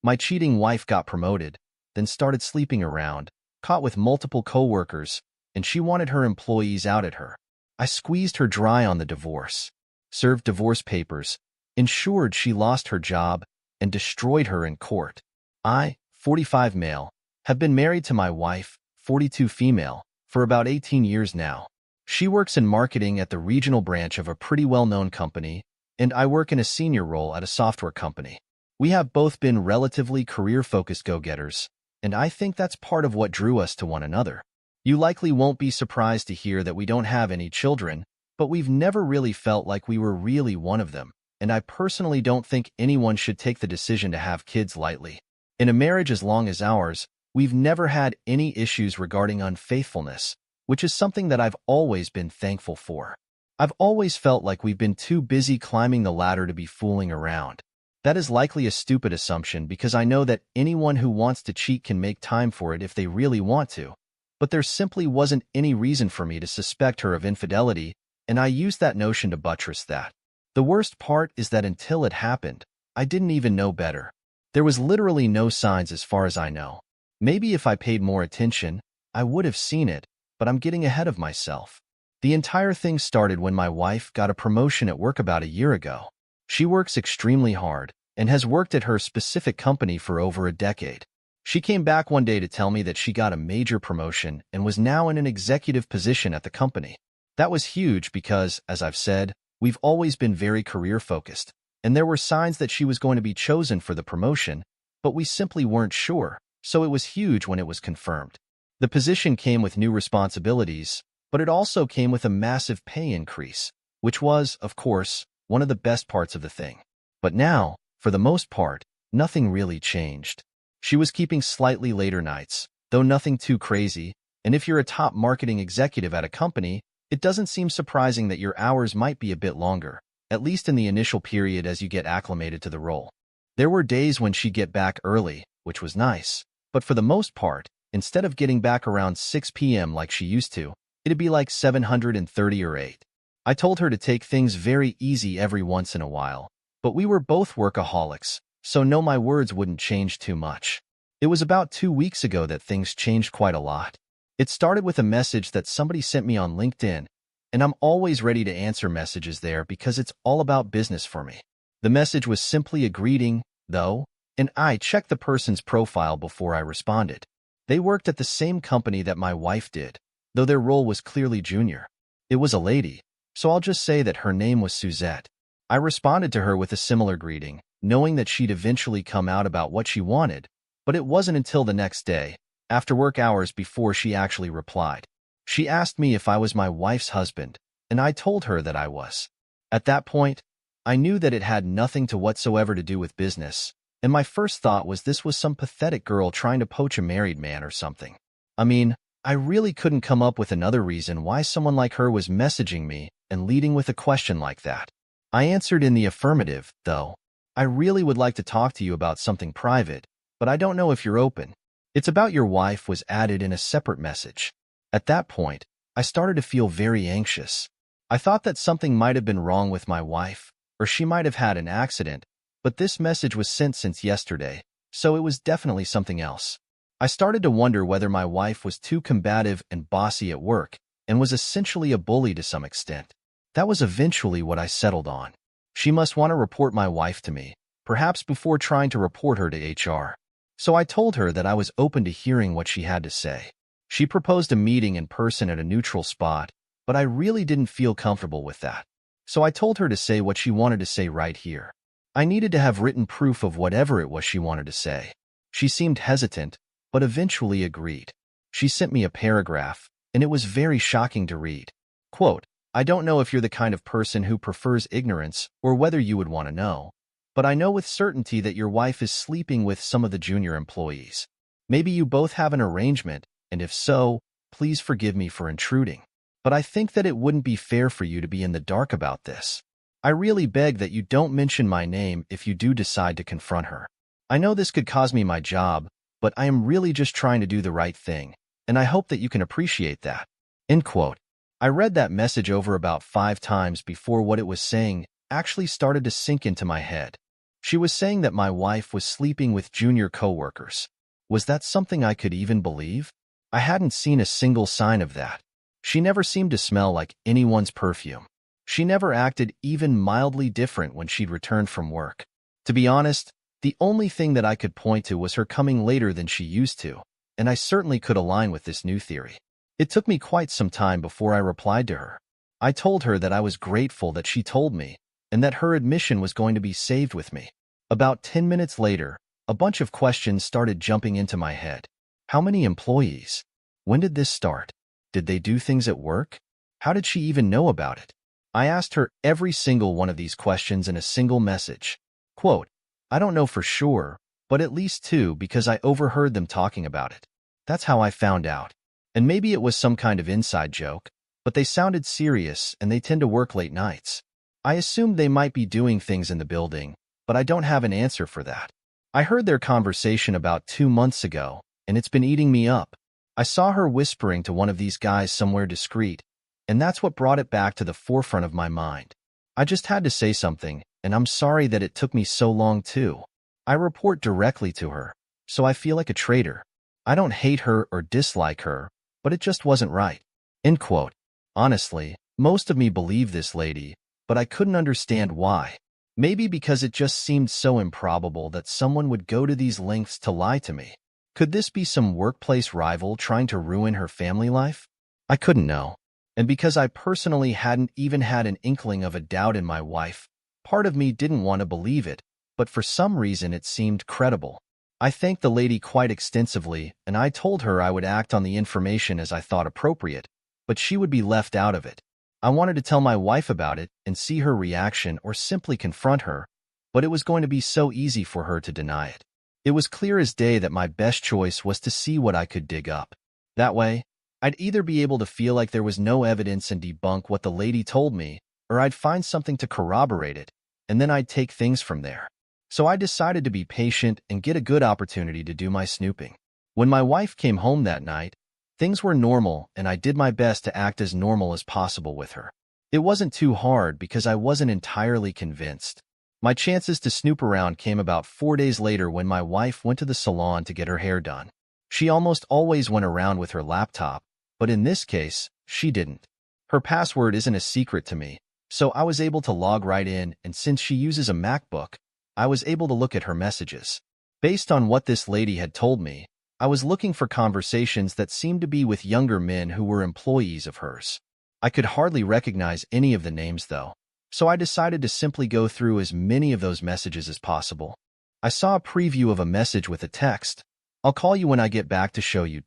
My cheating wife got promoted, then started sleeping around, caught with multiple coworkers, and she wanted her employees out at her. I squeezed her dry on the divorce, served divorce papers, ensured she lost her job, and destroyed her in court. I, 45 male, have been married to my wife, 42 female, for about 18 years now. She works in marketing at the regional branch of a pretty well-known company, and I work in a senior role at a software company. We have both been relatively career-focused go-getters, and I think that's part of what drew us to one another. You likely won't be surprised to hear that we don't have any children, but we've never really felt like we were really one of them, and I personally don't think anyone should take the decision to have kids lightly. In a marriage as long as ours, we've never had any issues regarding unfaithfulness, which is something that I've always been thankful for. I've always felt like we've been too busy climbing the ladder to be fooling around. That is likely a stupid assumption because I know that anyone who wants to cheat can make time for it if they really want to, but there simply wasn't any reason for me to suspect her of infidelity, and I used that notion to buttress that. The worst part is that until it happened, I didn't even know better. There was literally no signs as far as I know. Maybe if I paid more attention, I would have seen it, but I'm getting ahead of myself. The entire thing started when my wife got a promotion at work about a year ago. She works extremely hard and has worked at her specific company for over a decade. She came back one day to tell me that she got a major promotion and was now in an executive position at the company. That was huge because, as I've said, we've always been very career-focused, and there were signs that she was going to be chosen for the promotion, but we simply weren't sure, so it was huge when it was confirmed. The position came with new responsibilities, but it also came with a massive pay increase, which was, of course, one of the best parts of the thing. But now, for the most part, nothing really changed. She was keeping slightly later nights, though nothing too crazy, and if you're a top marketing executive at a company, it doesn't seem surprising that your hours might be a bit longer, at least in the initial period as you get acclimated to the role. There were days when she'd get back early, which was nice, but for the most part, instead of getting back around 6 p.m. like she used to, it'd be like 7:30 or 8. I told her to take things very easy every once in a while, but we were both workaholics, so no, my words wouldn't change too much. It was about 2 weeks ago that things changed quite a lot. It started with a message that somebody sent me on LinkedIn, and I'm always ready to answer messages there because it's all about business for me. The message was simply a greeting, though, and I checked the person's profile before I responded. They worked at the same company that my wife did, though their role was clearly junior. It was a lady, so I'll just say that her name was Suzette. I responded to her with a similar greeting, knowing that she'd eventually come out about what she wanted, but it wasn't until the next day, after work hours, before she actually replied. She asked me if I was my wife's husband, and I told her that I was. At that point, I knew that it had nothing to whatsoever to do with business, and my first thought was this was some pathetic girl trying to poach a married man or something. I mean, I really couldn't come up with another reason why someone like her was messaging me and leading with a question like that. I answered in the affirmative, though. I really would like to talk to you about something private, but I don't know if you're open. It's about your wife was added in a separate message. At that point, I started to feel very anxious. I thought that something might have been wrong with my wife, or she might have had an accident, but this message was sent since yesterday, so it was definitely something else. I started to wonder whether my wife was too combative and bossy at work and was essentially a bully to some extent. That was eventually what I settled on. She must want to report my wife to me, perhaps before trying to report her to HR. So I told her that I was open to hearing what she had to say. She proposed a meeting in person at a neutral spot, but I really didn't feel comfortable with that. So I told her to say what she wanted to say right here. I needed to have written proof of whatever it was she wanted to say. She seemed hesitant, but eventually agreed. She sent me a paragraph, and it was very shocking to read. Quote, I don't know if you're the kind of person who prefers ignorance or whether you would want to know, but I know with certainty that your wife is sleeping with some of the junior employees. Maybe you both have an arrangement, and if so, please forgive me for intruding. But I think that it wouldn't be fair for you to be in the dark about this. I really beg that you don't mention my name if you do decide to confront her. I know this could cause me my job, but I am really just trying to do the right thing, and I hope that you can appreciate that. End quote. I read that message over about 5 times before what it was saying actually started to sink into my head. She was saying that my wife was sleeping with junior coworkers. Was that something I could even believe? I hadn't seen a single sign of that. She never seemed to smell like anyone's perfume. She never acted even mildly different when she'd returned from work. To be honest, the only thing that I could point to was her coming later than she used to, and I certainly could align with this new theory. It took me quite some time before I replied to her. I told her that I was grateful that she told me, and that her admission was going to be saved with me. About 10 minutes later, a bunch of questions started jumping into my head. How many employees? When did this start? Did they do things at work? How did she even know about it? I asked her every single one of these questions in a single message. Quote, I don't know for sure, but at least 2 because I overheard them talking about it. That's how I found out. And maybe it was some kind of inside joke, but they sounded serious and they tend to work late nights. I assumed they might be doing things in the building, but I don't have an answer for that. I heard their conversation about 2 months ago, and it's been eating me up. I saw her whispering to one of these guys somewhere discreet, and that's what brought it back to the forefront of my mind. I just had to say something, and I'm sorry that it took me so long too. I report directly to her, so I feel like a traitor. I don't hate her or dislike her, but it just wasn't right. End quote. Honestly, most of me believed this lady, but I couldn't understand why. Maybe because it just seemed so improbable that someone would go to these lengths to lie to me. Could this be some workplace rival trying to ruin her family life? I couldn't know. And because I personally hadn't even had an inkling of a doubt in my wife, part of me didn't want to believe it, but for some reason it seemed credible. I thanked the lady quite extensively, and I told her I would act on the information as I thought appropriate, but she would be left out of it. I wanted to tell my wife about it and see her reaction or simply confront her, but it was going to be so easy for her to deny it. It was clear as day that my best choice was to see what I could dig up. That way, I'd either be able to feel like there was no evidence and debunk what the lady told me, or I'd find something to corroborate it, and then I'd take things from there. So I decided to be patient and get a good opportunity to do my snooping. When my wife came home that night, things were normal, and I did my best to act as normal as possible with her. It wasn't too hard because I wasn't entirely convinced. My chances to snoop around came about 4 days later when my wife went to the salon to get her hair done. She almost always went around with her laptop, but in this case, she didn't. Her password isn't a secret to me, so I was able to log right in, and since she uses a MacBook, I was able to look at her messages. Based on what this lady had told me, I was looking for conversations that seemed to be with younger men who were employees of hers. I could hardly recognize any of the names though, so I decided to simply go through as many of those messages as possible. I saw a preview of a message with a text, "I'll call you when I get back to show you ...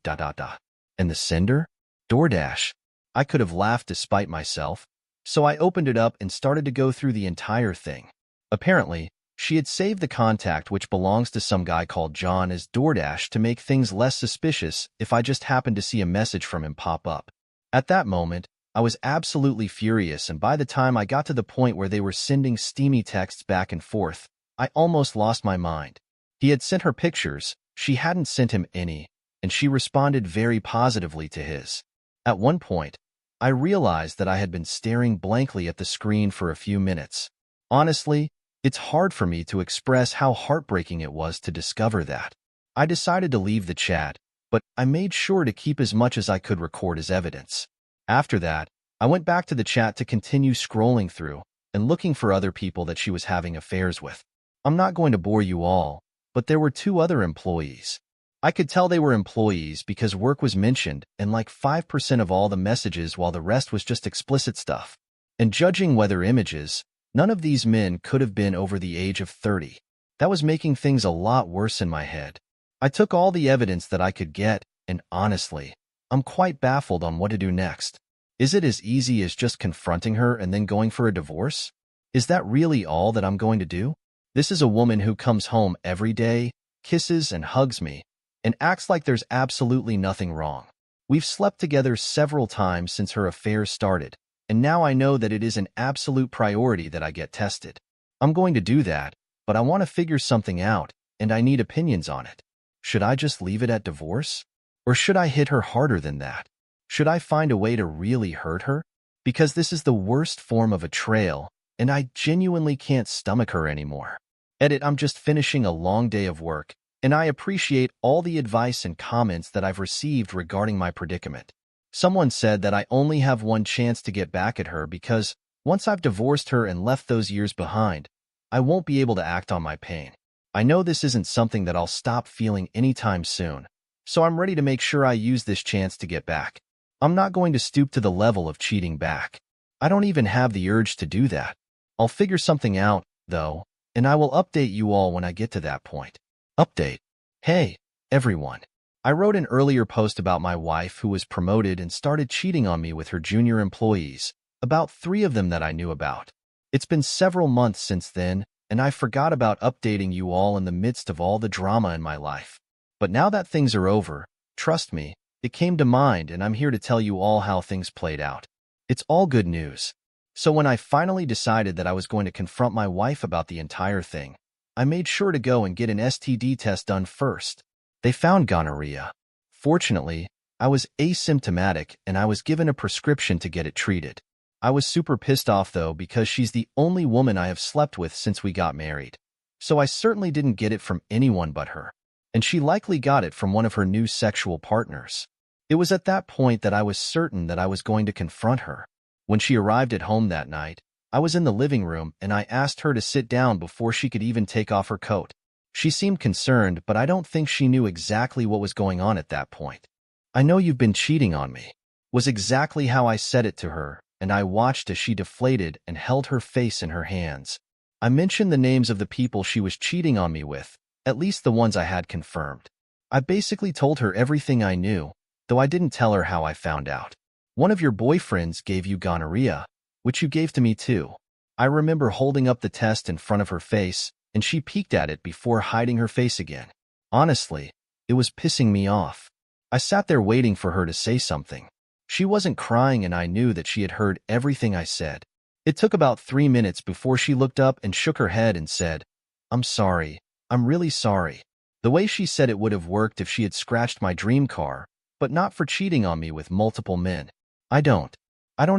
And the sender? DoorDash. I could have laughed despite myself, so I opened it up and started to go through the entire thing. Apparently, she had saved the contact, which belongs to some guy called John, as DoorDash to make things less suspicious if I just happened to see a message from him pop up. At that moment, I was absolutely furious, and by the time I got to the point where they were sending steamy texts back and forth, I almost lost my mind. He had sent her pictures, she hadn't sent him any, and she responded very positively to his. At one point, I realized that I had been staring blankly at the screen for a few minutes. Honestly, it's hard for me to express how heartbreaking it was to discover that. I decided to leave the chat, but I made sure to keep as much as I could record as evidence. After that, I went back to the chat to continue scrolling through and looking for other people that she was having affairs with. I'm not going to bore you all, but there were 2 other employees. I could tell they were employees because work was mentioned and like 5% of all the messages, while the rest was just explicit stuff. And judging whether images, none of these men could have been over the age of 30. That was making things a lot worse in my head. I took all the evidence that I could get, and honestly, I'm quite baffled on what to do next. Is it as easy as just confronting her and then going for a divorce? Is that really all that I'm going to do? This is a woman who comes home every day, kisses and hugs me, and acts like there's absolutely nothing wrong. We've slept together several times since her affairs started, and now I know that it is an absolute priority that I get tested. I'm going to do that, but I want to figure something out, and I need opinions on it. Should I just leave it at divorce? Or should I hit her harder than that? Should I find a way to really hurt her? Because this is the worst form of betrayal, and I genuinely can't stomach her anymore. Edit, I'm just finishing a long day of work, and I appreciate all the advice and comments that I've received regarding my predicament. Someone said that I only have one chance to get back at her because once I've divorced her and left those years behind, I won't be able to act on my pain. I know this isn't something that I'll stop feeling anytime soon, so I'm ready to make sure I use this chance to get back. I'm not going to stoop to the level of cheating back. I don't even have the urge to do that. I'll figure something out, though, and I will update you all when I get to that point. Update. Hey, everyone. I wrote an earlier post about my wife who was promoted and started cheating on me with her junior employees, about 3 of them that I knew about. It's been several months since then, and I forgot about updating you all in the midst of all the drama in my life. But now that things are over, trust me, it came to mind and I'm here to tell you all how things played out. It's all good news. So when I finally decided that I was going to confront my wife about the entire thing, I made sure to go and get an STD test done first. They found gonorrhea. Fortunately, I was asymptomatic and I was given a prescription to get it treated. I was super pissed off though because she's the only woman I have slept with since we got married. So I certainly didn't get it from anyone but her. And she likely got it from one of her new sexual partners. It was at that point that I was certain that I was going to confront her. When she arrived at home that night, I was in the living room and I asked her to sit down before she could even take off her coat. She seemed concerned, but I don't think she knew exactly what was going on at that point. "I know you've been cheating on me," was exactly how I said it to her, and I watched as she deflated and held her face in her hands. I mentioned the names of the people she was cheating on me with, at least the ones I had confirmed. I basically told her everything I knew, though I didn't tell her how I found out. "One of your boyfriends gave you gonorrhea, which you gave to me too." I remember holding up the test in front of her face, and she peeked at it before hiding her face again. Honestly, it was pissing me off. I sat there waiting for her to say something. She wasn't crying and I knew that she had heard everything I said. It took about 3 minutes before she looked up and shook her head and said, "I'm sorry. I'm really sorry." The way she said it would have worked if she had scratched my dream car, but not for cheating on me with multiple men. I don't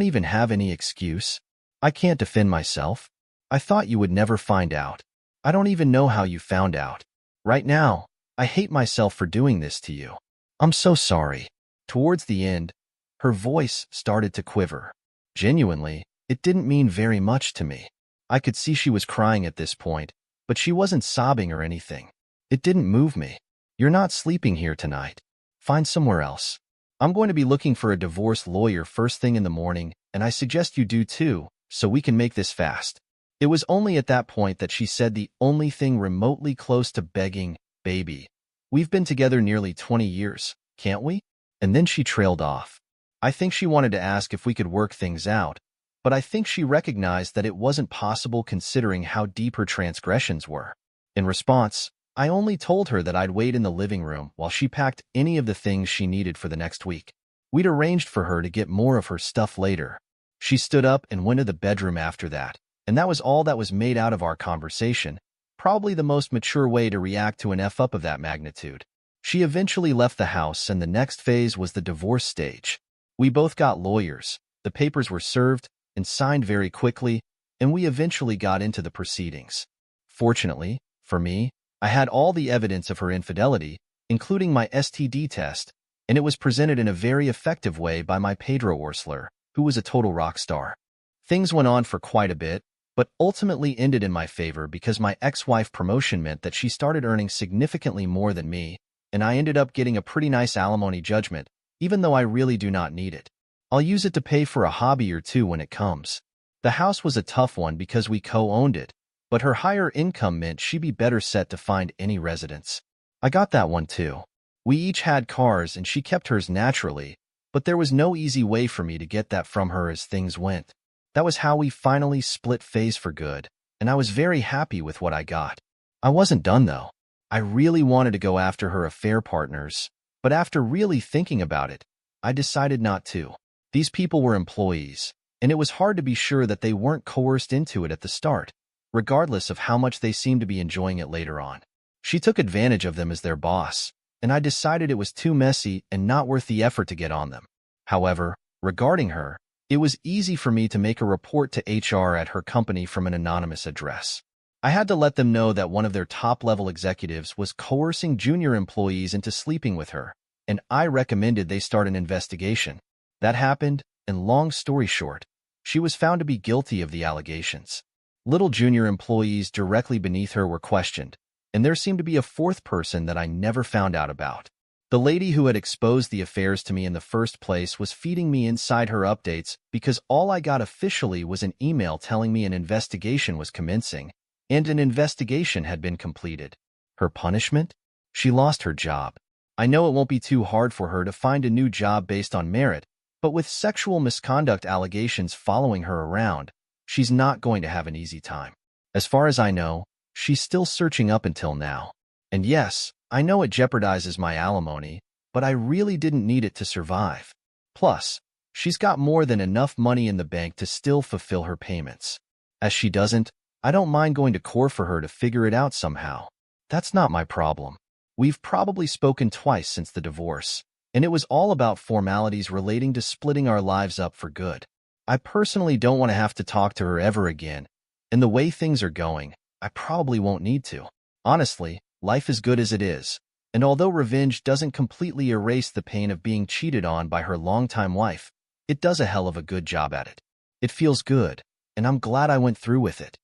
even have any excuse. I can't defend myself. I thought you would never find out. I don't even know how you found out. Right now, I hate myself for doing this to you. I'm so sorry." Towards the end, her voice started to quiver. Genuinely, it didn't mean very much to me. I could see she was crying at this point, but she wasn't sobbing or anything. It didn't move me. "You're not sleeping here tonight. Find somewhere else. I'm going to be looking for a divorce lawyer first thing in the morning, and I suggest you do too, so we can make this fast." It was only at that point that she said the only thing remotely close to begging, "Baby, we've been together nearly 20 years, can't we?" And then she trailed off. I think she wanted to ask if we could work things out, but I think she recognized that it wasn't possible considering how deep her transgressions were. In response, I only told her that I'd wait in the living room while she packed any of the things she needed for the next week. We'd arranged for her to get more of her stuff later. She stood up and went to the bedroom after that, and that was all that was made out of our conversation, probably the most mature way to react to an F-up of that magnitude. She eventually left the house, and the next phase was the divorce stage. We both got lawyers, the papers were served and signed very quickly, and we eventually got into the proceedings. Fortunately, for me, I had all the evidence of her infidelity, including my STD test, and it was presented in a very effective way by my Pedro Orsler, who was a total rock star. Things went on for quite a bit, but ultimately ended in my favor because my ex-wife promotion meant that she started earning significantly more than me, and I ended up getting a pretty nice alimony judgment, even though I really do not need it. I'll use it to pay for a hobby or two when it comes. The house was a tough one because we co-owned it, but her higher income meant she'd be better set to find any residence. I got that one too. We each had cars and she kept hers naturally, but there was no easy way for me to get that from her as things went. That was how we finally split phase for good, and I was very happy with what I got. I wasn't done though. I really wanted to go after her affair partners, but after really thinking about it, I decided not to. These people were employees, and it was hard to be sure that they weren't coerced into it at the start, regardless of how much they seemed to be enjoying it later on. She took advantage of them as their boss, and I decided it was too messy and not worth the effort to get on them. However, regarding her, it was easy for me to make a report to HR at her company from an anonymous address. I had to let them know that one of their top-level executives was coercing junior employees into sleeping with her, and I recommended they start an investigation. That happened, and long story short, she was found to be guilty of the allegations. Little junior employees directly beneath her were questioned, and there seemed to be a fourth person that I never found out about. The lady who had exposed the affairs to me in the first place was feeding me inside her updates because all I got officially was an email telling me an investigation was commencing, and an investigation had been completed. Her punishment? She lost her job. I know it won't be too hard for her to find a new job based on merit, but with sexual misconduct allegations following her around, she's not going to have an easy time. As far as I know, she's still searching up until now. And yes, I know it jeopardizes my alimony, but I really didn't need it to survive. Plus, she's got more than enough money in the bank to still fulfill her payments. As she doesn't, I don't mind going to court for her to figure it out somehow. That's not my problem. We've probably spoken twice since the divorce, and it was all about formalities relating to splitting our lives up for good. I personally don't want to have to talk to her ever again, and the way things are going, I probably won't need to. Honestly, life is good as it is, and although revenge doesn't completely erase the pain of being cheated on by her longtime wife, it does a hell of a good job at it. It feels good, and I'm glad I went through with it.